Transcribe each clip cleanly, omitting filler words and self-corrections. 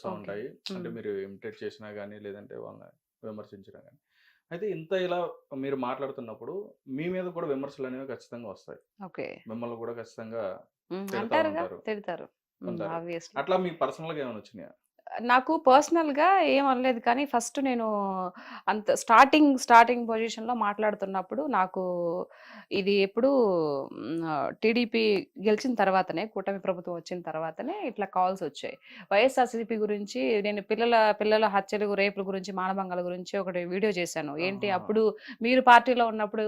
Okay. ఉంటాయి. అంటే హ్మ్. మీరు ఇమిటేట్ చేసినా గానీ, లేదంటే వాళ్ళని విమర్శించినా గానీ. అయితే ఇంత ఇలా మీరు మాట్లాడుతున్నప్పుడు మీ మీద కూడా విమర్శలనేవి ఖచ్చితంగా వస్తాయి. ఓకే. మిమ్మల్ని కూడా ఖచ్చితంగా తిడతా అంటారుగా ఉంటారు. తిడతారు. ఉంటారు. ఆబ్వియస్లీ. అట్లా మీకు పర్సనల్‌గా ఏమైనా వచ్చినాయా? నాకు పర్సనల్‌గా ఏం అనలేదు కానీ ఫస్ట్ నేను అంత స్టార్టింగ్ పొజిషన్‌లో మాట్లాడుతున్నప్పుడు నాకు ఇది ఎప్పుడు టీడీపీ గెలిచిన తర్వాతనే, కూటమి ప్రభుత్వం వచ్చిన తర్వాతనే ఇట్లా కాల్స్ వచ్చాయి. వైఎస్ఆర్‌సీపీ గురించి నేను పిల్లల హత్యలు, రేపుల గురించి, మానభంగాల గురించి ఒకటి వీడియో చేశాను. ఏంటి ఆహాహా! అప్పుడు మీరు పార్టీలో ఉన్నప్పుడు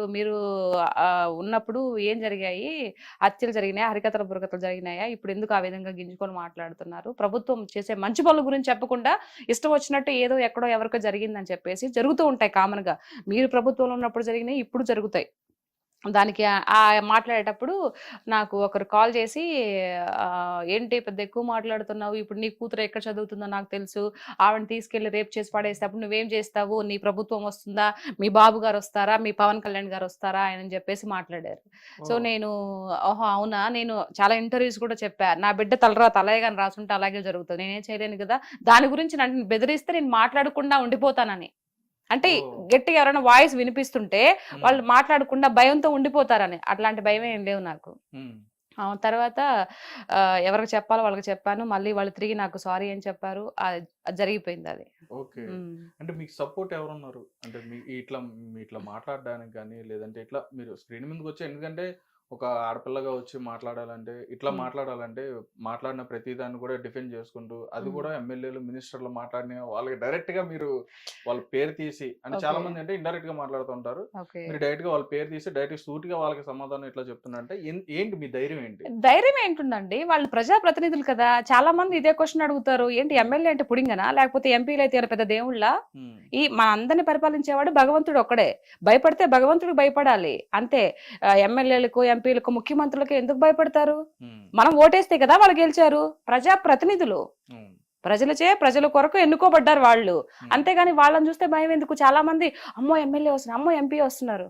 ఉన్నప్పుడు ఏం జరిగాయి? హత్యలు జరిగినాయా? హరికథలు, బుర్రకథలు జరిగినాయా? ఇప్పుడు ఎందుకు ఆ విధంగా గింజుకొని మాట్లాడుతున్నారు? ప్రభుత్వం చేసే మంచి పనుల గురించి చెప్పకుండా ఇష్టం వచ్చినట్టు ఏదో ఎక్కడో ఎవరికో జరిగిందని చెప్పేసి జరుగుతూ ఉంటాయి కామన్‌గా. మీరు ప్రభుత్వంలో ఉన్నప్పుడు జరిగినయి ఇప్పుడు జరుగుతాయి. దానికి మాట్లాడేటప్పుడు నాకు ఒకరు కాల్ చేసి "ఏంటి పెద్ద ఎక్కువ మాట్లాడుతున్నావు. ఇప్పుడు నీ కూతురు ఎక్కడ చదువుతుందో నాకు తెలుసు. ఆవిడని తీసుకెళ్ళి రేప్ చేసి పడేస్తే అప్పుడు నువ్వేం చేస్తావు? నీ ప్రభుత్వం వస్తుందా? మీ బాబు గారొస్తారా? మీ పవన్ కళ్యాణ్ గారొస్తారా?" అని చెప్పేసి మాట్లాడారు. సో, ఓహ్! నేను ఓహో! అవునా? నేను చాలా ఇంటర్వ్యూస్ కూడా చెప్పా. నా బిడ్డ తలరాత అలాగే గాని రాసుంటే అలాగే జరుగుతది. నేనేం చేయలేను గదా! దాని గురించి నన్ను బెదిరిస్తే నేను మాట్లాడకుండా ఉండిపోతానని. అంటే ఓహ్! గట్టిగా ఎవరైనా వాయిస్ వినిపిస్తుంటే హ్మ్. వాళ్ళు మాట్లాడకుండా భయంతో ఉండిపోతారని. అట్లాంటి భయం ఏం లేవు నాకు. హ్మ్. తర్వాత ఎవరికి చెప్పాలో వాళ్ళకి చెప్పాను. మళ్ళీ వాళ్ళు తిరిగి నాకు సారీ అని చెప్పారు. అది జరిగిపోయిందది. ఓకే. హ్మ్. అంటే మీకు సపోర్ట్ ఎవరున్నారు? అంటే మీ ఇట్లా మాట్లాడడానికి గాని, లేదంటే ఇట్లా మీరు స్క్రీన్ మీదకొచ్చి ఎందుకంటే ఒక ఆడపిల్లగా వచ్చి మాట్లాడాలంటే, ఇట్లా హ్మ్. మాట్లాడాలంటే మాట్లాడిన ప్రతి దాన్ని కూడా డిఫెండ్ చేసుకుంటూ, అది హ్మ్. కూడా ఎమ్మెల్యేలు, మినిస్టర్లు మాట్లాడిన వాళ్ళకి డైరెక్ట్‌గా మీరు వాళ్ళ పేరు తీసి అంటే ఓకే. చాలామంది అంటే ఇండైరెక్ట్‌గా మాట్లాడుతూ ఉంటారు. ఓకే. మీరు డైరెక్ట్‌గా వాళ్ళ పేరు తీసి డైరెక్ట్‌గా సూటిగా వాళ్ళకి సమాధానం ఇట్లా చెప్తున్నారంటే ఏంటి మీ ధైర్యం ఏంటి? ధైర్యం ఏంటుందండి? వాళ్ళు ప్రజా ప్రతినిధులు కదా! చాలా మంది ఇదే క్వెషన్ అడుగుతారు. ఏంటి హ్మ్. ఎమ్మెల్యే అంటే పుడింగనా? లేకపోతే ఎంపీలైతే ఏమైనా పెద్ద దేవుళ్ళా? హ్మ్. మనందరిని పరిపాలించేవాడు భగవంతుడు ఒక్కడే. భయపడితే భగవంతుడికి భయపడాలి. అంతే. ఎమ్మెల్యేలకు, ఎంపీలకు, ముఖ్యమంత్రులకు ఎందుకు భయపడతారు? హ్మ్. మనం ఓటేస్తే కదా వాళ్ళు గెలిచారు. ప్రజా ప్రతినిధులు. హ్మ్. ప్రజల కొరకు ఎన్నుకోబడ్డారు వాళ్ళు. హ్మ్. అంతేగాని వాళ్ళని చూస్తే భయమెందుకు? చాలా మంది అమ్మో! ఎమ్మెల్యే వస్తున్నారు. అమ్మో! ఎంపీ వస్తున్నారు.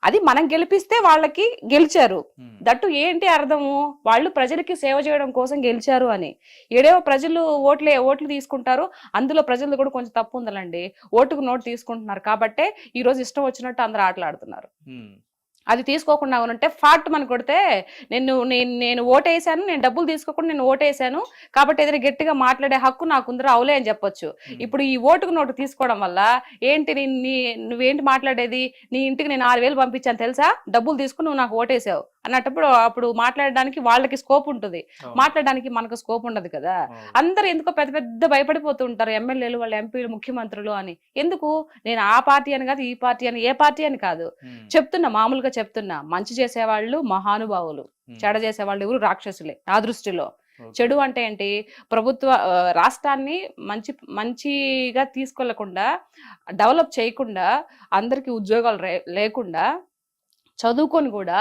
అది మనం గెలిపిస్తే వాళ్ళకి గెలిచారు. హ్మ్. దట్టు ఏంటి అర్థము? వాళ్ళు ప్రజలకి సేవ చేయడం కోసం గెలిచారు అని. ఈడేమో ప్రజలు ఓట్లు తీసుకుంటారు. అందులో ప్రజలది కూడా కొంచెం తప్పు ఉందిలెండి. ఓటుకు నోటు తీసుకుంటున్నారు కాబట్టే ఈరోజు ఇష్టం వచ్చినట్టు అందరూ ఆటలాడుతున్నారు. హ్మ్. అది తీసుకోకుండా ఉంటే ఫాట్ మన కొడితే నేను ఓటేసాను. నేను డబ్బులు తీసుకోకుండా నేను ఓటేసాను. కాబట్టి ఏదైనా గట్టిగా మాట్లాడే హక్కు నాకుందిరా అవులే అని చెప్పొచ్చు. హ్మ్. ఇప్పుడు ఈ ఓటుకు నోటు తీసుకోవడం వల్ల ఏంటి నువ్వేంటి మాట్లాడేది? నీ ఇంటికి నేను 6,000 పంపించాను తెలుసా? డబ్బులు తీసుకొని నువ్వు నాకు ఓటేసావు. అప్పుడు మాట్లాడడానికి వాళ్ళకి స్కోప్ ఉంటది. అవును. మాట్లాడడానికి మనకు స్కోప్ ఉండదు కదా! అవును. అందరూ ఎందుకో పెద్ద పెద్ద భయపడిపోతూ ఉంటారు. ఎమ్మెల్యేలు, వాళ్ళ ఎంపీలు, ముఖ్యమంత్రులు అని. ఎందుకు? నేను ఆ పార్టీ అని కాదు, ఈ పార్టీ అని, ఏ పార్టీ అని కాదు. హ్మ్. మామూలుగా చెప్తున్నా. మంచి చేసేవాళ్ళు మహానుభావులు. హ్మ్. చెడ చేసేవాళ్ళు ఎవరు రాక్షసులే నా దృష్టిలో. ఓకే. చెడు అంటే ఏంటి? రాష్ట్రాన్ని మంచిగా తీసుకెళ్లకుండా, డెవలప్ చేయకుండా, అందరికి ఉద్యోగాలు లేకుండా, చదువుకొని కూడా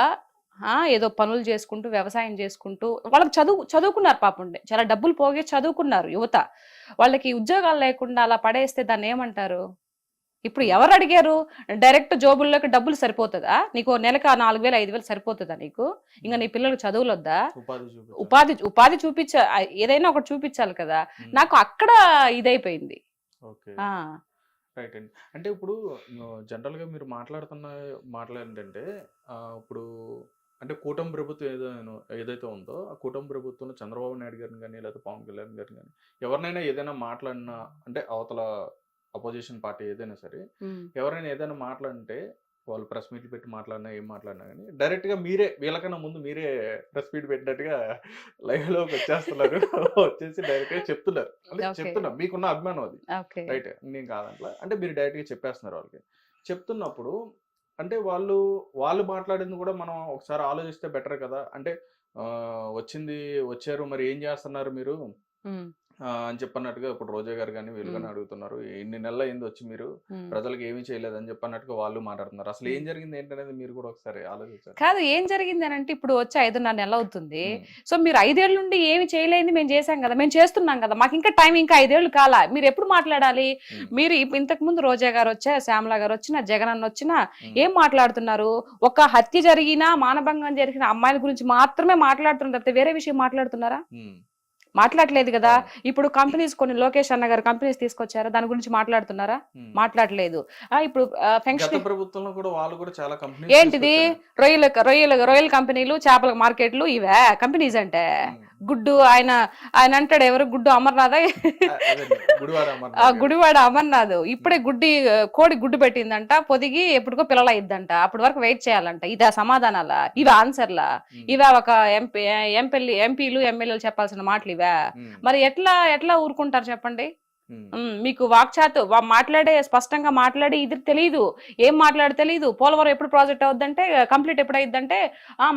ఏదో పనులు చేసుకుంటూ, వ్యవసాయం చేసుకుంటూ వాళ్ళకి చదువుకున్నారు పాపం. చాలా డబ్బులు పోగే చదువుకున్నారు యువత. వాళ్ళకి ఉద్యోగాలు లేకుండా అలా పడేస్తే దాన్నేమంటారు? ఇప్పుడు హ్మ్. ఎవరు అడిగారు? డైరెక్ట్ జోబుల్లోకి డబ్బులు సరిపోతదా? నీకు నెలకి 4,000, 5,000 సరిపోతదా నీకు? ఇంక హ్మ్. నీ పిల్లలకి చదువులొద్దా? ఉపాధి చూపించాలి. ఉపాధి ఏదైనా ఒకటి చూపించాలి కదా! హ్మ్. నాకు అక్కడ ఇదైపోయింది. ఓకే. ఆ! రైట్ అండి. అంటే ఇప్పుడు జనరల్‌గా మీరు మాట్లాడుతున్న మాటలేంటంటే ఇప్పుడు అంటే కూటమి ప్రభుత్వం ఏదైతే ఉందో, ఆ కూటమి ప్రభుత్వంలో చంద్రబాబు నాయుడు గారిని గాని, లేదా పవన్ కళ్యాణ్ గారిని గాని, ఎవరినైనా ఏదైనా మాట్లాడినా అంటే అవతల అపోజిషన్ పార్టీ ఏదైనా సరే, హ్మ్. ఎవరైనా ఏదైనా మాట్లాడంటే వాళ్ళు ప్రెస్ మీట్లు పెట్టి మాట్లాడినా, ఏం మాట్లాడినా గాని డైరెక్ట్‌గా వీళ్ళకన్నా ముందు మీరే ప్రెస్ మీట్ పెట్టినట్టుగా లైవ్‌లోకొచ్చేస్తున్నారు. వచ్చేసి డైరెక్ట్‌గా చెప్తున్నారు. అంటే ఓకే. చెప్తున్నా మీకున్న అభిమానం అది. ఓకే. రైటే. నేను కాదనట్లా. అంటే మీరు డైరెక్ట్‌గా చెప్పేస్తున్నారు వాళ్ళకి. చెప్తున్నప్పుడు అంటే వాళ్ళు మాట్లాడింది కూడా మనం ఒకసారి ఆలోచిస్తే బెటర్ కదా! అంటే వచ్చారు మరి ఏం చేస్తున్నారు మీరు? హ్మ్. అని చెప్పన్నట్టుగా ఇప్పుడు రోజా గారు గాని, వీళ్ళు హ్మ్. గాని అడుగుతున్నారు. ఇన్ని నెలలయింది వచ్చి మీరు హ్మ్. ప్రజలకి ఏమీ చేయలేదని చెప్పన్నట్టుగా వాళ్ళు మాట్లాడుతున్నారు. అసలు ఏం హ్మ్. జరిగింది ఏంటనేది మీరు కూడా ఒకసారి ఆలోచించండి. కాదు ఏం జరిగిందనంటే ఇప్పుడు వచ్చి 5:30 నెలలవుతుంది. హ్మ్. సో, మీరు 5 ఏళ్ల నుండి ఏమి చేయలేనిది మేము చేసాం గదా! మేము చేస్తున్నాం గదా! మాకింకా టైం ఇంకా 5 ఏళ్ళు కాలా. మీరెప్పుడు మాట్లాడాలి? హ్మ్. మీరు ఇంతకుముందు రోజా గారొచ్చారు, శ్యామల గారొచ్చినా, జగనన్నొచ్చినా హ్మ్. ఏం మాట్లాడుతున్నారు? ఒక హత్య జరిగినా, మానభంగం జరిగిన అమ్మాయిల గురించి మాత్రమే మాట్లాడుతున్నారు తప్పితే వేరే విషయం మాట్లాడుతున్నారా? హ్మ్. మాట్లాడలేదు కదా. అవును. ఇప్పుడు కంపెనీస్ కొన్ని లోకేష్ అన్న గారు కంపెనీస్ తీసుకొచ్చారా, దాని గురించి మాట్లాడుతున్నారా? ఉమ్. మాట్లాడలేదు. ఇప్పుడు గత ఫంక్షన్ ప్రభుత్వంలో కూడా వాళ్ళు కూడా చాలా కంపెనీస్ ఏంటిది, తీసుకొచ్చారు. రొయ్యల కంపెనీలు, చేపల మార్కెట్లు, ఇవే కంపెనీస్ అంటే. ఉమ్. గుడ్డు ఆయన ఆయన అంటాడు, ఎవరు గుడ్డు అమర్నాథ్ అదండి గుడివాడ అమర్నాథ్ గారు. గుడివాడ అమర్నాథ్ ఇప్పుడే ఉమ్. కోడి గుడ్డు పెట్టిందంట, పొదిగి ఎప్పుడుకో పిల్లలు అయిద్దంట, అప్పటి వరకు వెయిట్ చేయాలంట. ఇదా సమాధానాలా, ఇవే ఆన్సర్లా, ఉమ్. ఇవే ఒక ఎంపీలు ఎమ్మెల్యేలు చెప్పాల్సిన మాటలు ఇవే? ఉమ్. మరి ఎట్లా ఊరుకుంటారు చెప్పండి? ఉమ్. మీకు వాక్చాతు మాట్లాడే స్పష్టంగా మాట్లాడి ఇది తెలియదు, ఏం మాట్లాడి తెలియదు. పోలవరం ఎప్పుడు ప్రాజెక్ట్ అవుద్దంటే, కంప్లీట్ ఎప్పుడు అయిద్దంటే,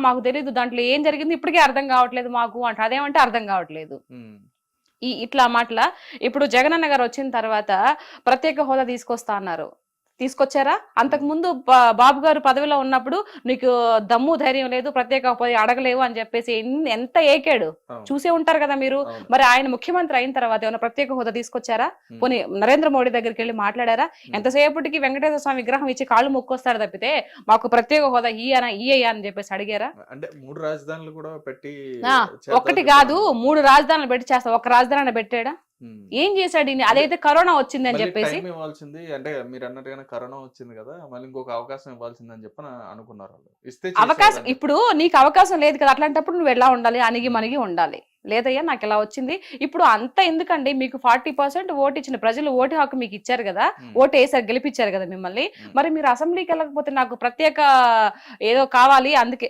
మాకు తెలియదు, దాంట్లో ఏం జరిగింది ఇప్పటికే అర్థం కావట్లేదు మాకు అంట. అదేమంటే అర్థం కావట్లేదు. ఉమ్. ఇట్లా మాటల. ఇప్పుడు జగనన్న గారు వచ్చిన తర్వాత ప్రత్యేక హోదా తీసుకొస్తా అన్నారు, తీసుకొచ్చారా? అంతకు ముందు బాబు గారు పదవిలో ఉన్నప్పుడు నీకు దమ్ము ధైర్యం లేదు, ప్రత్యేక హోదా అడగలేవు అని చెప్పేసి ఎంత ఏకాడు అవును. చూసే ఉంటారు కదా మీరు. అవును. మరి ఆయన ముఖ్యమంత్రి అయిన తర్వాత ఏమైనా ప్రత్యేక హోదా తీసుకొచ్చారా? ఉమ్. పోనీ నరేంద్ర మోడీ దగ్గరికి వెళ్ళి మాట్లాడారా? ఉమ్. ఎంతసేపటికి వెంకటేశ్వర స్వామి విగ్రహం ఇచ్చి కాళ్ళు మొక్కొస్తాడు తప్పితే మాకు ప్రత్యేక హోదా ఇయ్యా అని చెప్పేసి అడిగారా? అంటే 3 రాజధానులు కూడా పెట్టి ఒకటి కాదు 3 రాజధానులు పెట్టి చేస్తా, ఒక రాజధాని పెట్టాడా? ఏం చేశాడు ఈయన? అదైతే కరోనా వచ్చింది అని చెప్పేసి టైం ఇవ్వాల్సింది. అంటే మీరు అన్నట్టుగానే కరోనా వచ్చింది కదా, మళ్ళీ ఇంకొక అవకాశం ఇవ్వాల్సింది అని చెప్పి అనుకున్నారు వాళ్ళు. ఇస్తే అవకాశం, ఇప్పుడు నీకు అవకాశం లేదు కదా, అట్లాంటప్పుడు నువ్వు ఎలా ఉండాలి? అణిగి మణిగి ఉండాలి. లేదయ్యా నాకు ఇలా వచ్చింది. ఇప్పుడు అంత ఎందుకండి, మీకు 40% ఓటు ఇచ్చిన ప్రజలు ఓటు హక్కు మీకు ఇచ్చారు కదా, ఓటు వేసారు, గెలిపించారు కదా మిమ్మల్ని. మరి మీరు అసెంబ్లీకి వెళ్ళకపోతే నాకు ప్రత్యేక ఏదో కావాలి, అందుకే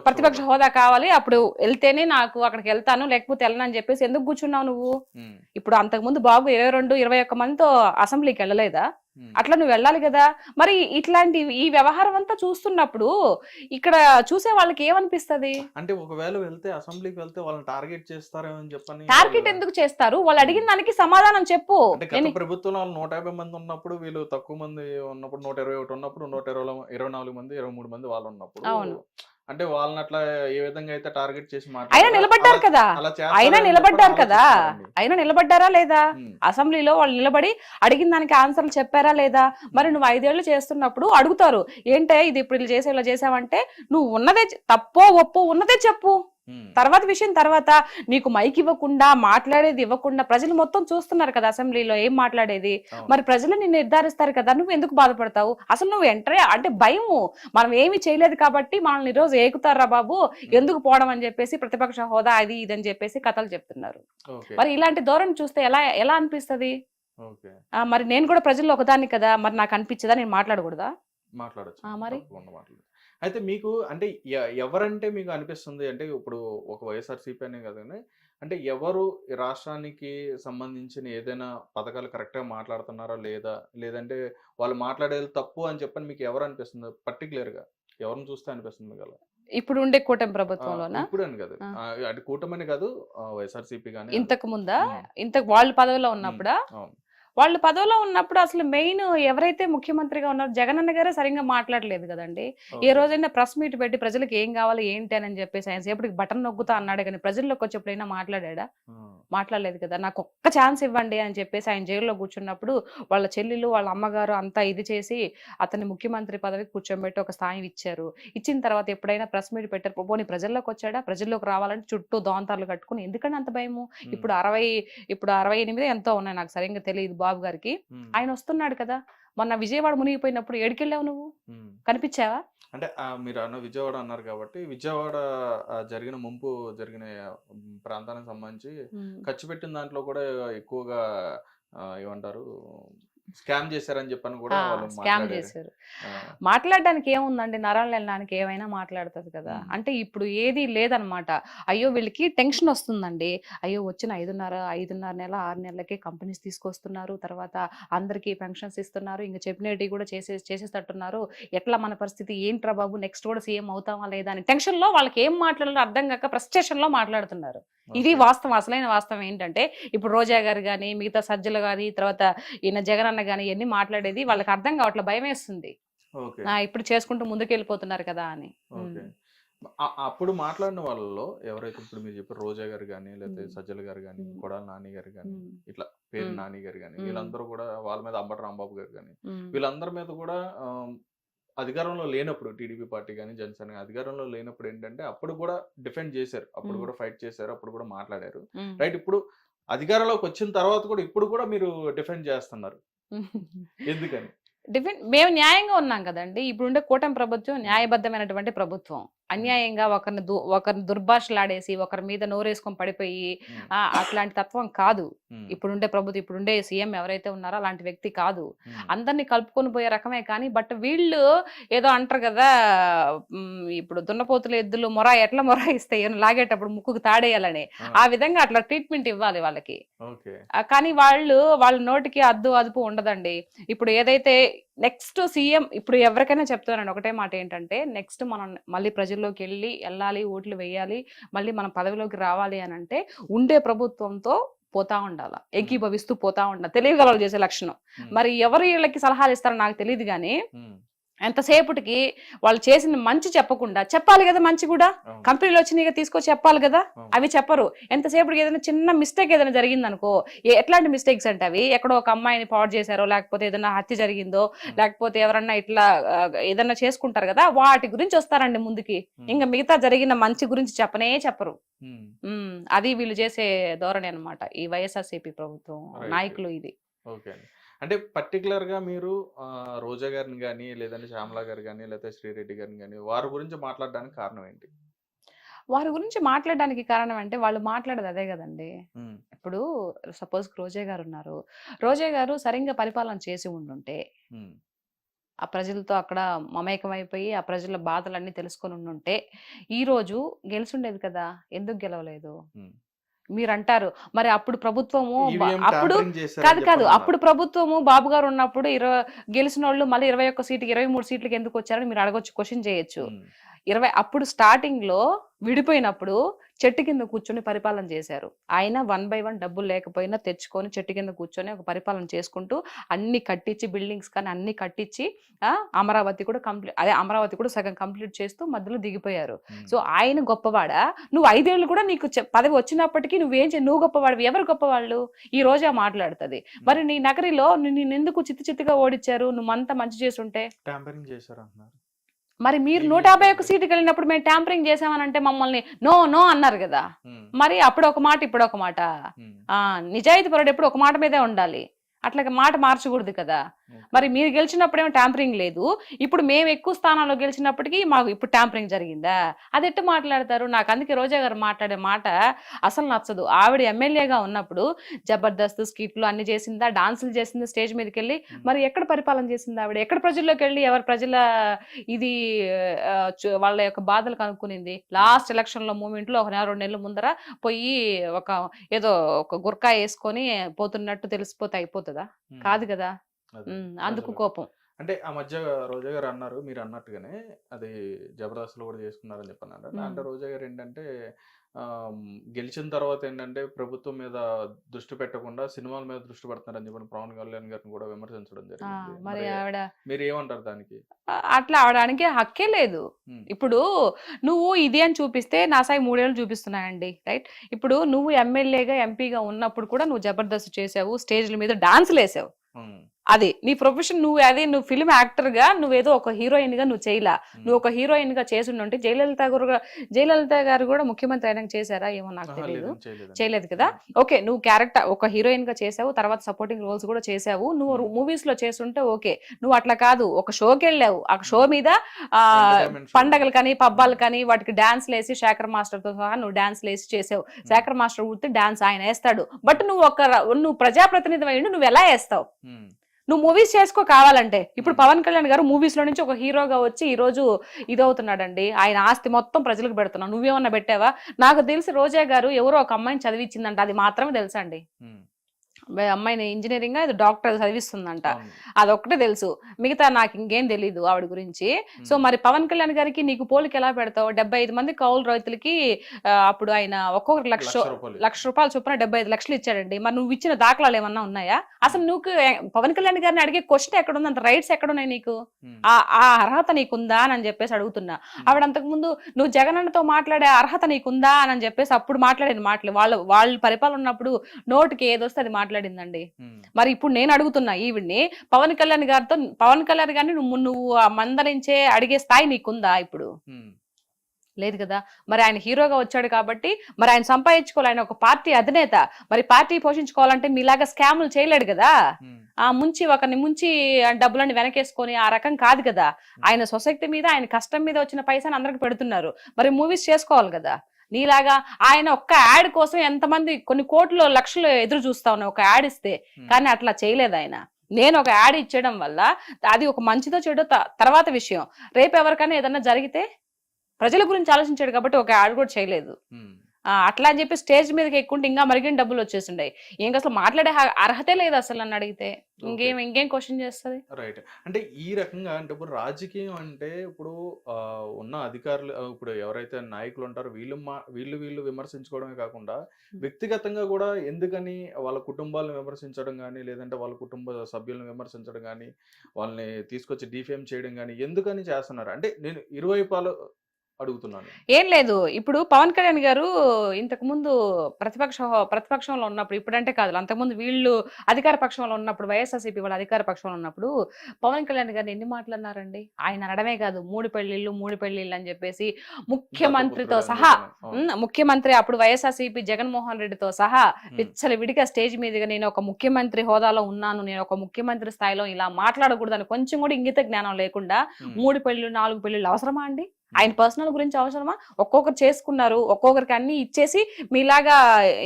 ప్రతిపక్ష హోదా కావాలి, అప్పుడు వెళ్తేనే నాకు అక్కడికి వెళ్తాను, లేకపోతే వెళ్ళను అని చెప్పేసి ఎందుకు కూర్చున్నావు నువ్వు? ఇప్పుడు అంతకుముందు బాబు 22-21 మందితో అసెంబ్లీకి వెళ్ళలేదా? అట్లా నువ్వు వెళ్ళాలి కదా. మరి ఇట్లాంటి ఈ వ్యవహారం అంతా చూస్తున్నప్పుడు ఇక్కడ చూసే వాళ్ళకి ఏమనిపిస్తది? అంటే ఒకవేళ వెళ్తే అసెంబ్లీకి వెళ్తే వాళ్ళని టార్గెట్ చేస్తారేమో అని చెప్పని. టార్గెట్ ఎందుకు చేస్తారు? వాళ్ళు అడిగిన దానికి సమాధానం చెప్పు. అంటే గత ప్రభుత్వంలో వాళ్ళు 150 మంది ఉన్నప్పుడు, వీళ్ళు తక్కువ మంది ఉన్నప్పుడు, 121 ఉన్నప్పుడు, 124 మంది, 23 మంది వాళ్ళు ఉన్నప్పుడు, అవును, అంటే వాళ్ళని అట్లా ఏ విధంగా అయితే టార్గెట్ చేసి అయినా నిలబడ్డారు కదా, అయినా నిలబడ్డారా లేదా? అసెంబ్లీలో వాళ్ళు నిలబడి అడిగిన దానికి ఆన్సర్లు చెప్పారా లేదా? మరి నువ్వు 5 ఏళ్ళు చేస్తున్నప్పుడు అడుగుతారు, ఏంటే ఇది ఇప్పుడు ఇలా చేసావంటే నువ్వు ఉన్నదే, తప్పో ఒప్పో ఉన్నదే చెప్పు. తర్వాత విషయం తర్వాత. నీకు మైక్ ఇవ్వకుండా, మాట్లాడేది ఇవ్వకుండా ప్రజలు మొత్తం చూస్తున్నారు కదా అసెంబ్లీలో ఏం మాట్లాడేది. మరి ప్రజలు నిన్ను నిర్ధారిస్తారు కదా, నువ్వు ఎందుకు బాధపడతావు? అసలు నువ్వు ఎంటరే అంటే భయము, మనం ఏమి చేయలేదు కాబట్టి మనల్ని ఈరోజు ఏకుతారా బాబు, ఎందుకు పోవడం అని చెప్పేసి ప్రతిపక్ష హోదా అది ఇది అని చెప్పేసి కథలు చెప్తున్నారు. మరి ఇలాంటి ధోరణి చూస్తే ఎలా అనిపిస్తది? మరి నేను కూడా ప్రజల్లో ఒకదాన్ని కదా, మరి నాకు అనిపించదా, నేను మాట్లాడకూడదా? మాట్లాడచ్చు మరి. అయితే మీకు అంటే ఎవరంటే మీకు అనిపిస్తుంది అంటే, ఇప్పుడు ఒక వైఎస్ఆర్సీపీ అనే కదండి, అంటే ఎవరు ఈ రాష్ట్రానికి సంబంధించిన ఏదైనా పథకాలు కరెక్ట్గా మాట్లాడుతున్నారా లేదా, లేదంటే వాళ్ళు మాట్లాడేది తప్పు అని చెప్పని మీకు ఎవరు అనిపిస్తుంది పర్టికులర్గా? ఎవరిని చూస్తే అనిపిస్తుంది మీకు అలా? ఇప్పుడు ఉండే కూటమి ప్రభుత్వంలోనా? ఇప్పుడు అని కాదు, అంటే కూటమని కాదు, వైఎస్ఆర్సీపీ కానీ ఇంతకు ముందా, వాళ్ళు పదవిలో ఉన్నప్పుడా? వాళ్ళు పదవిలో ఉన్నప్పుడు అసలు మెయిన్ ఎవరైతే ముఖ్యమంత్రిగా ఉన్నారో జగనన్న గారే సరిగ్గా మాట్లాడలేదు కదండి. ఏ రోజైనా ప్రెస్ మీట్ పెట్టి ప్రజలకు ఏం కావాలి ఏంటి అని చెప్పేసి ఆయన సేపటికి బటన్ నొక్కుతా అన్నాడు, కానీ ప్రజల్లోకి వచ్చేప్పుడైనా మాట్లాడా? మాట్లాడలేదు కదా. నాకు ఒక్క ఛాన్స్ ఇవ్వండి అని చెప్పేసి ఆయన జైల్లో కూర్చున్నప్పుడు వాళ్ళ చెల్లెలు, వాళ్ళ అమ్మగారు అంతా ఇది చేసి అతన్ని ముఖ్యమంత్రి పదవికి కూర్చోబెట్టి ఒక స్థాయి ఇచ్చారు. ఇచ్చిన తర్వాత ఎప్పుడైనా ప్రెస్ మీట్ పెట్టారు, పోనీ ప్రజల్లోకి వచ్చాడా? ప్రజల్లోకి రావాలంటే చుట్టూ దోంతార్లు కట్టుకుని, ఎందుకంటే అంత భయము? ఇప్పుడు 68 ఎంతో ఉన్నాయి, నాకు సరిగ్గా తెలియదు బాబు గారికి. ఆయన వస్తున్నాడు కదా. మొన్న విజయవాడ మునిగిపోయినప్పుడు ఏడికెళ్ళావు నువ్వు? కనిపించావా? అంటే మీరు అన్న విజయవాడ అన్నారు కాబట్టి, విజయవాడ జరిగిన ప్రాంతానికి సంబంధించి ఖర్చు పెట్టిన దాంట్లో కూడా ఎక్కువగా ఏమంటారు, స్కామ్ చేశారని చెప్పని కూడా స్కామ్ చేశారు. మాట్లాడడానికి ఏముందండి, నరాలు వెళ్ళడానికి ఏమైనా మాట్లాడుతుంది కదా. అంటే ఇప్పుడు ఏది లేదనమాట. అయ్యో వీళ్ళకి టెన్షన్ వస్తుందండి, అయ్యో వచ్చిన 5.5 నెల 6 నెలలకే కంపెనీస్ తీసుకొస్తున్నారు, తర్వాత అందరికీ పెన్షన్స్ ఇస్తున్నారు, ఇంకా చెప్పినవి కూడా చేసేటట్టున్నారు, ఎట్లా మన పరిస్థితి ఏంట్రా బాబు, నెక్స్ట్ కూడా సీఎం అవుతామా లేదా అని టెన్షన్ లో వాళ్ళకి ఏం మాట్లాడాలో అర్థం కాక ఫ్రస్ట్రేషన్ లో మాట్లాడుతున్నారు. ఇది వాస్తవం. అసలైన వాస్తవం ఏంటంటే, ఇప్పుడు రోజా గారు కానీ, మిగతా సజ్జలు కానీ, తర్వాత ఈయన జగన్ గానీ ఎన్ని మాట్లాడేది వాళ్ళకి అర్థం కావట్లే, భయం వేస్తుంది. ఇప్పుడు చేసుకుంటూ ముందుకు వెళ్ళిపోతున్నారు కదా అని. అప్పుడు మాట్లాడిన వాళ్ళలో ఎవరైతే ఇప్పుడు మీరు చెప్పారు, రోజా గారు కానీ, లేకపోతే సజ్జల గారు కానీ, కొడాలి నాని గారు కానీ, ఇట్లా పేరు నాని గారు కానీ, వీళ్ళందరూ కూడా వాళ్ళ మీద అంబటి రాంబాబు గారు కానీ, వీళ్ళందరి మీద కూడా అధికారంలో లేనప్పుడు టీడీపీ పార్టీ కానీ జనసేన గాని అధికారంలో లేనప్పుడు ఏంటంటే అప్పుడు కూడా డిఫెండ్ చేశారు, అప్పుడు ఉమ్, కూడా ఫైట్ చేశారు, అప్పుడు కూడా మాట్లాడారు. ఉమ్. రైట్, ఇప్పుడు అధికారంలోకి వచ్చిన తర్వాత కూడా ఇప్పుడు కూడా మీరు డిఫెండ్ చేస్తున్నారు, ఎందుకని? మేము న్యాయంగా ఉన్నాం కదండి. ఇప్పుడుండే కూటమి ప్రభుత్వం న్యాయబద్ధమైనటువంటి ప్రభుత్వం. అన్యాయంగా ఒకరిని దుర్భాషలాడేసి ఒకరి మీద నోరేసుకొని పడిపోయి అట్లాంటి తత్వం కాదు ఇప్పుడుండే ప్రభుత్వం. ఇప్పుడుండే సీఎం ఎవరైతే ఉన్నారో అలాంటి వ్యక్తి కాదు. అందరినీ కలుపుకొని పోయే రకమే. కానీ బట్ వీళ్ళు ఏదో అంటారు కదా, ఇప్పుడు దున్నపోతులు ఎద్దులు ఎట్లా మొరాయిస్తాయి లాగేటప్పుడు ముక్కుకు తాడేయాలని, ఆ విధంగా అట్లా ట్రీట్మెంట్ ఇవ్వాలి వాళ్ళకి. కానీ వాళ్ళ నోటికి అదుపు ఉండదండి. ఇప్పుడు ఏదైతే నెక్స్ట్ సీఎం, ఇప్పుడు ఎవరికైనా చెప్తున్నాను ఒకటే మాట ఏంటంటే, నెక్స్ట్ మనం మళ్ళీ ప్రజల్లోకి వెళ్ళాలి, ఓట్లు వేయాలి, మళ్ళీ మనం పదవిలోకి రావాలి అని అంటే ఉండే ప్రభుత్వంతో పోతా ఉండాలా, ఏకీభవిస్తూ పోతా ఉండాలి. తెలియగలవాళ్ళు చేసే లక్షణం. మరి ఎవరు వీళ్ళకి సలహాలు ఇస్తారో నాకు తెలియదు, కానీ ఎంతసేపటికి వాళ్ళు చేసిన మంచి చెప్పకుండా, చెప్పాలి కదా మంచి కూడా, కంపెనీలు వచ్చినాయి తీసుకొచ్చి చెప్పాలి కదా, అవి చెప్పరు. ఎంతసేపటికి ఏదైనా చిన్న మిస్టేక్ ఏదైనా జరిగింది అనుకో, ఎట్లాంటి మిస్టేక్స్ అంటే అవి ఎక్కడో ఒక అమ్మాయిని పాడు చేశారో, లేకపోతే ఏదైనా హత్య జరిగిందో, లేకపోతే ఎవరన్నా ఇట్లా ఏదన్నా చేసుకుంటారు కదా, వాటి గురించి వస్తారండి ముందుకి. ఇంకా మిగతా జరిగిన మంచి గురించి చెప్పరు. అది వీళ్ళు చేసే ధోరణి అనమాట ఈ వైఎస్ఆర్సీపీ ప్రభుత్వం నాయకులు. ఇది అంటే పర్టికులర్ గా మీరు రోజా గారిని కానీ, లేదంటే శ్యామలా గారు కానీ, లేకపోతే శ్రీరెడ్డి గారిని కానీ వారి గురించి మాట్లాడడానికి కారణం ఏంటి? వారి గురించి మాట్లాడడానికి కారణం అంటే వాళ్ళు మాట్లాడేది అదే కదండి. ఇప్పుడు సపోజ్ రోజా గారు ఉన్నారు, రోజా గారు సరిగ్గా పరిపాలన చేసి ఉండుంటే, ఆ ప్రజలతో అక్కడ మమేకమైపోయి ఆ ప్రజల బాధలన్నీ తెలుసుకొని ఉండుంటే ఈ రోజు గెలిచుండేది కదా. ఎందుకు గెలవలేదు? మీరు అంటారు మరి అప్పుడు ప్రభుత్వము, అప్పుడు కాదు అప్పుడు ప్రభుత్వము బాబు గారు ఉన్నప్పుడు గెలిచిన వాళ్ళు మళ్ళీ 21 సీట్కి 23 సీట్లకి ఎందుకు వచ్చారని మీరు అడగొచ్చు, క్వశ్చన్ చేయొచ్చు. అప్పుడు స్టార్టింగ్ లో విడిపోయినప్పుడు చెట్టు కింద కూర్చొని పరిపాలన చేశారు. ఆయన 1 by 1 డబ్బులు లేకపోయినా తెచ్చుకొని చెట్టు కింద కూర్చొని ఒక పరిపాలన చేసుకుంటూ అన్ని కట్టించి, బిల్డింగ్స్ కానీ అన్ని కట్టించి, అమరావతి కూడా సగం కంప్లీట్ చేస్తూ మధ్యలో దిగిపోయారు. సో ఆయన గొప్పవాడా? నువ్వు 5 ఏళ్ళు కూడా నీకు పదవి వచ్చినప్పటికీ నువ్వు గొప్పవాడు. ఎవరు గొప్పవాళ్ళు? ఈ రోజా మాట్లాడుతుంది. మరి నీ నగరిలో నేను ఎందుకు చిత్తుగా ఓడించారు? నువ్వు అంతా మంచి చేస్తుంటే. మరి మీరు 151 సీటుకి వెళ్ళినప్పుడు మేము ట్యాంపరింగ్ చేసామనంటే మమ్మల్ని నో అన్నారు కదా. మరి అప్పుడు ఒక మాట, ఇప్పుడు ఒక మాట. నిజాయితీ పరుడు ఎప్పుడు ఒక మాట మీదే ఉండాలి, అట్లాగే మాట మార్చకూడదు కదా. మరి మీరు గెలిచినప్పుడేమో ట్యాంపరింగ్ లేదు, ఇప్పుడు మేము ఎక్కువ స్థానాల్లో గెలిచినప్పటికీ మాకు ఇప్పుడు ట్యాంపరింగ్ జరిగిందా? అది ఎట్టు మాట్లాడతారు? నాకు అందుకే రోజా గారు మాట్లాడే మాట అసలు నచ్చదు. ఆవిడ ఎమ్మెల్యేగా ఉన్నప్పుడు జబర్దస్త్ స్కిట్లు అన్ని చేసిందా, డాన్సులు చేసిందా స్టేజ్ మీదకి వెళ్ళి? మరి ఎక్కడ పరిపాలన చేసింది ఆవిడ? ఎక్కడ ప్రజల్లోకి వెళ్ళి ఎవరి ప్రజల ఇది వాళ్ళ యొక్క బాధలు కనుక్కునింది? లాస్ట్ ఎలక్షన్ లో మూమెంట్ లో 1 నెల 2 నెలల ముందర పోయి ఏదో ఒక గుర్కా వేసుకొని పోతున్నట్టు తెలిసిపోతే అయిపోతుందా? కాదు కదా. అందుకు కోపం. అంటే ఆ మధ్య రోజా గారు అన్నారు, మీరు అన్నట్టుగానే అది జబర్దస్త్ లో కూడా చేసుకున్నారని చెప్పన్నారు. అంటే రోజా గారు ఏంటంటే గెలిచిన తర్వాత ఏంటంటే ప్రభుత్వం మీద దృష్టి పెట్టకుండా సినిమాల మీద దృష్టి పెడుతున్నారని చెప్పి పవన్ కళ్యాణ్ గారిని కూడా విమర్శించడం జరిగింది. మరి ఆవిడ మీరు ఏమంటారు దానికి? అట్లా ఆవడానికి హక్కే లేదు. ఇప్పుడు నువ్వు ఇది అని చూపిస్తే నా సాయి 3 ఏళ్ళు చూపిస్తున్నాయండి, రైట్? ఇప్పుడు నువ్వు ఎమ్మెల్యేగా ఎంపీగా ఉన్నప్పుడు కూడా నువ్వు జబర్దస్త్ చేసావు, స్టేజ్ల మీద డాన్సులు వేసావు. అది నీ ప్రొఫెషన్. నువ్వు ఫిల్మ్ యాక్టర్ గా నువ్వేదో ఒక హీరోయిన్ గా నువ్వు చేయలా. నువ్వు ఒక హీరోయిన్ గా చేసిండుంటే జయలలిత గారు కూడా ముఖ్యమంత్రి అయినా చేశారా ఏమో నాకు తెలియదు, చేయలేదు కదా. ఓకే, నువ్వు క్యారెక్టర్ ఒక హీరోయిన్ గా చేసావు, తర్వాత సపోర్టింగ్ రోల్స్ కూడా చేసావు. నువ్వు మూవీస్ లో చేస్తుంటే ఓకే. నువ్వు అట్లా కాదు, ఒక షోకి వెళ్ళావు, ఆ షో మీద పండగలు కానీ పబ్బాలు కానీ వాటికి డాన్స్ లేసి శేఖర్ మాస్టర్ తో సహా నువ్వు డాన్స్ లేసి చేసావు. శేఖర్ మాస్టర్ ఊరితే డాన్స్ ఆయన వేస్తాడు, బట్ నువ్వు ప్రజాప్రతినిధి అయ్యిండు, నువ్వు ఎలా వేస్తావు? నువ్వు మూవీస్ చేసుకో కావాలంటే. ఇప్పుడు పవన్ కళ్యాణ్ గారు మూవీస్ లో నుంచి ఒక హీరోగా వచ్చి ఈ రోజు ఇదవుతున్నాడండి. ఆయన ఆస్తి మొత్తం ప్రజలకు పెడుతున్నావు. నువ్వేమన్నా పెట్టావా? నాకు తెలిసి రోజా గారు ఎవరో ఒక అమ్మాయిని చదివించిందంట, అది మాత్రమే తెలుసా అండి. అమ్మాయిని ఇంజనీరింగ్ డాక్టర్ చదివిస్తుందంట, అదొక్కటే తెలుసు. మిగతా నాకు ఇంకేం తెలీదు ఆవిడ గురించి. సో మరి పవన్ కళ్యాణ్ గారికి నీకు పోలికి ఎలా పెడతావు? 75 మంది కౌలు రైతులకి అప్పుడు ఆయన ఒక్కొక్కరు లక్ష రూపాయలు చొప్పున 75 లక్షలు ఇచ్చాడండి. మరి నువ్వు ఇచ్చిన దాఖలాలు ఏమన్నా ఉన్నాయా? అసలు నువ్వు పవన్ కళ్యాణ్ గారిని అడిగే క్వశ్చన్ ఎక్కడుంది? అంత రైట్స్ ఎక్కడున్నాయి నీకు? ఆ అర్హత నీకుందా అని చెప్పేసి అడుగుతున్నా. ఆవిడ అంతకు ముందు నువ్వు జగనన్నతో మాట్లాడే అర్హత నీకుందా అని చెప్పేసి అప్పుడు మాట్లాడేది మాటలు. వాళ్ళు పరిపాలన ఉన్నప్పుడు నోటికి ఏదొస్తే అది మాట్లాడే మాట్లాడిందండి. మరి ఇప్పుడు నేను అడుగుతున్నా ఈవిడ్ని, పవన్ కళ్యాణ్ గారిని నువ్వు మందలించే అడిగే స్థాయి నీకుందా ఇప్పుడు? లేదు కదా. మరి ఆయన హీరోగా వచ్చాడు కాబట్టి మరి ఆయన సంపాదించుకోవాలి, ఆయన ఒక పార్టీ అధినేత, మరి పార్టీ పోషించుకోవాలంటే మీలాగా స్కాములు చేయలేడు కదా. ఒకరిని ముంచి డబ్బులన్నీ వెనకేసుకొని ఆ రకం కాదు కదా. ఆయన సొసైటీ మీద, ఆయన కష్టం మీద వచ్చిన పైసాని అందరికి పెడుతున్నారు. మరి మూవీస్ చేసుకోవాలి కదా. నీలాగా ఆయన ఒక్క యాడ్ కోసం ఎంతమంది కొన్ని కోట్లు లక్షలు ఎదురు చూస్తా ఉన్నాయి ఒక యాడ్ ఇస్తే, కానీ అట్లా చేయలేదు ఆయన. నేను ఒక యాడ్ ఇచ్చేయడం వల్ల అది ఒక మంచిదో చెడో తర్వాత విషయం. రేపు ఎవరికైనా ఏదన్నా జరిగితే ప్రజల గురించి ఆలోచించాడు కాబట్టి ఒక యాడ్ కూడా చేయలేదు. అట్లా అని చెప్పి స్టేజ్ మీదకి ఎక్కుంటే ఇంకా మరిగిన డబ్బులు వచ్చేసిండాయి. ఇంకా అసలు మాట్లాడే అర్హతే లేదు అసలు నన్ను అడిగితే. ఇంకేం క్వశ్చన్ చేస్తుంది. రైట్. అంటే ఈ రకంగా అంటే ఇప్పుడు రాజకీయం అంటే ఇప్పుడు ఉన్న అధికారులు, ఇప్పుడు ఎవరైతే నాయకులు ఉంటారో వీళ్ళు విమర్శించుకోవడమే కాకుండా వ్యక్తిగతంగా కూడా ఎందుకని వాళ్ళ కుటుంబాలను విమర్శించడం కానీ, లేదంటే వాళ్ళ కుటుంబ సభ్యులను విమర్శించడం కానీ, వాళ్ళని తీసుకొచ్చి డిఫేమ్ చేయడం కానీ ఎందుకని చేస్తున్నారు? అంటే నేను ఇరువైపులు అడుగుతున్నాను. ఏం లేదు, ఇప్పుడు పవన్ కళ్యాణ్ గారు ఇంతకు ముందు ప్రతిపక్షంలో ఉన్నప్పుడు, ఇప్పుడంటే కాదు, అంతకుముందు వీళ్ళు అధికార పక్షంలో ఉన్నప్పుడు, వైఎస్ఆర్సీపీ వాళ్ళ అధికార పక్షంలో ఉన్నప్పుడు పవన్ కళ్యాణ్ గారిని ఎన్ని మాటలన్నారండి. ఆయన అనడమే కాదు, మూడు పెళ్లిళ్ళు అని చెప్పేసి ముఖ్యమంత్రితో సహా, ముఖ్యమంత్రి అప్పుడు వైఎస్ఆర్సీపీ జగన్మోహన్ రెడ్డితో సహా విడిగా స్టేజ్ మీదుగా నేను ఒక ముఖ్యమంత్రి హోదాలో ఉన్నాను, నేను ఒక ముఖ్యమంత్రి స్థాయిలో ఇలా మాట్లాడకూడదని కొంచెం కూడా ఇంగిత జ్ఞానం లేకుండా 3 పెళ్లిళ్ళు 4 పెళ్లిళ్ళు అవసరమా అండి? ఆయన పర్సనల్ గురించి అవసరమా? ఒక్కొక్కరు చేసుకున్నారు, ఒక్కొక్కరికి అన్ని ఇచ్చేసి మీలాగా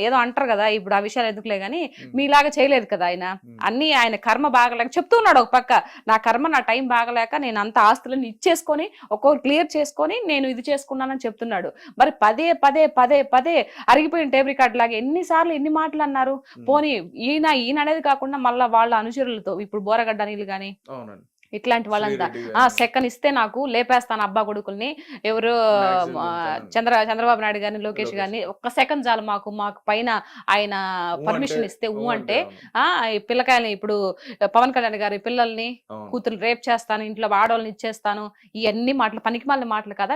ఏదో అంటారు కదా, ఇప్పుడు ఆ విషయాలు ఎందుకులే గానీ మీలాగా చేయలేదు కదా. ఆయన అన్ని ఆయన కర్మ బాగలేక చెప్తున్నాడు. ఒక పక్క నా కర్మ, నా టైం బాగలేక నేను అంత ఆస్తులను ఇచ్చేసుకొని ఒక్కొక్కరు క్లియర్ చేసుకొని నేను ఇది చేసుకున్నానని చెప్తున్నాడు. మరి పదే పదే పదే పదే అరిగిపోయిన టేబుల్ రికార్డ్ లాగా ఎన్నిసార్లు ఎన్ని మాటలు అన్నారు. పోనీ ఈయన అనేది కాకుండా మళ్ళా వాళ్ళ అనుచరులతో, ఇప్పుడు బోరగడ్డ నీళ్ళు గాని ఇట్లాంటి వాళ్ళంతా సెకండ్ ఇస్తే నాకు లేపేస్తాను అబ్బా కొడుకుల్ని, ఎవరు చంద్రబాబు నాయుడు గారిని, లోకేష్ గారిని, ఒక్క సెకండ్ చాలు మాకు పైన ఆయన పర్మిషన్ ఇస్తే అంటే పిల్లకాయలని, ఇప్పుడు పవన్ కళ్యాణ్ గారి పిల్లల్ని కూతురు రేప్ చేస్తాను, ఇంట్లో ఆడవాళ్ళని ఇచ్చేస్తాను, ఇవన్నీ మాటలు పనికిమాలిన మాటలు కదా.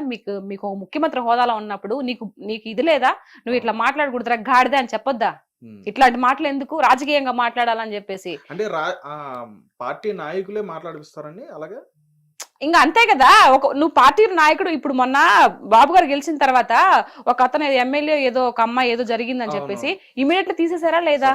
మీకు ముఖ్యమంత్రి హోదాలో ఉన్నప్పుడు నీకు ఇది లేదా? నువ్వు ఇట్లా మాట్లాడకూడదురా గాడిదే అని చెప్పొద్దా? ఇట్లాంటి మాటలు ఎందుకు రాజకీయంగా మాట్లాడాలని చెప్పేసి అంటే పార్టీ నాయకులే మాట్లాడిస్తారండి అలాగే. ఇంకా అంతే కదా. నువ్వు పార్టీ నాయకుడు. ఇప్పుడు మొన్న బాబు గారు గెలిచిన తర్వాత ఒక అతను ఎమ్మెల్యే ఏదో ఒక అమ్మాయి ఏదో జరిగిందని చెప్పేసి ఇమీడియట్లీ తీసేసారా లేదా?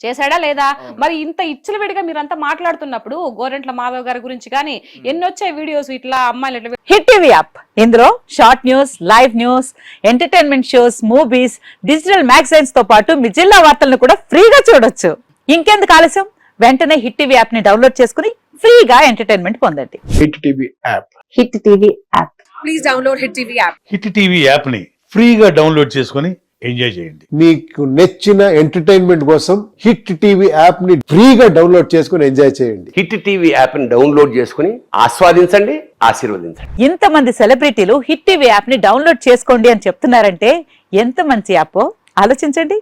చేశాడా లేదా? మరి ఇంత ఇచ్చలవిడిగా మీరంతా మాట్లాడుతున్నప్పుడు గోరెంట్ల మాధవ్ గారి గురించి కానీ ఎన్ని వచ్చాయి వీడియోస్ ఇట్లా అమ్మాయిలు. హిట్ టీవీ యాప్, ఇందులో short news, live news, entertainment shows, movies, digital magazines తో పాటు మీ జిల్లా వార్తలను కూడా ఫ్రీగా చూడొచ్చు. ఇంకెందుకు ఆలస్యం, వెంటనే హిట్ టీవీ యాప్ ని డౌన్లోడ్ చేసుకుని ఫ్రీగా ఎంటర్టైన్మెంట్ పొందండి. Hit TV app, hit TV app, please download hit TV app. Hit TV app ని ఫ్రీగా డౌన్లోడ్ చేసుకుని ఎంజాయ్ చేయండి. మీకు నచ్చిన ఎంటర్టైన్మెంట్ కోసం హిట్ టీవీ యాప్ ని ఫ్రీగా డౌన్లోడ్ చేసుకుని ఎంజాయ్ చేయండి. హిట్ టీవీ యాప్ ని డౌన్లోడ్ చేసుకుని ఆస్వాదించండి, ఆశీర్వదించండి. ఇంతమంది సెలబ్రిటీలు హిట్ టీవీ యాప్ ని డౌన్లోడ్ చేసుకోండి అని చెప్తున్నారంటే ఎంత మంచి యాప్ ఆలోచించండి.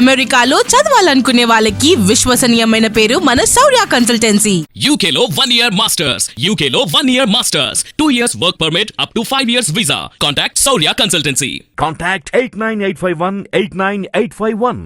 అమెరికాలో చదవాలనుకునే వాళ్ళకి విశ్వసనీయమైన పేరు మన శౌర్య కన్సల్టెన్సీ. UK లో 1 year masters, UK లో 1 year masters, 2 years work permit up to 5 years visa. Contact Saurya Consultancy. Contact 89851 89851.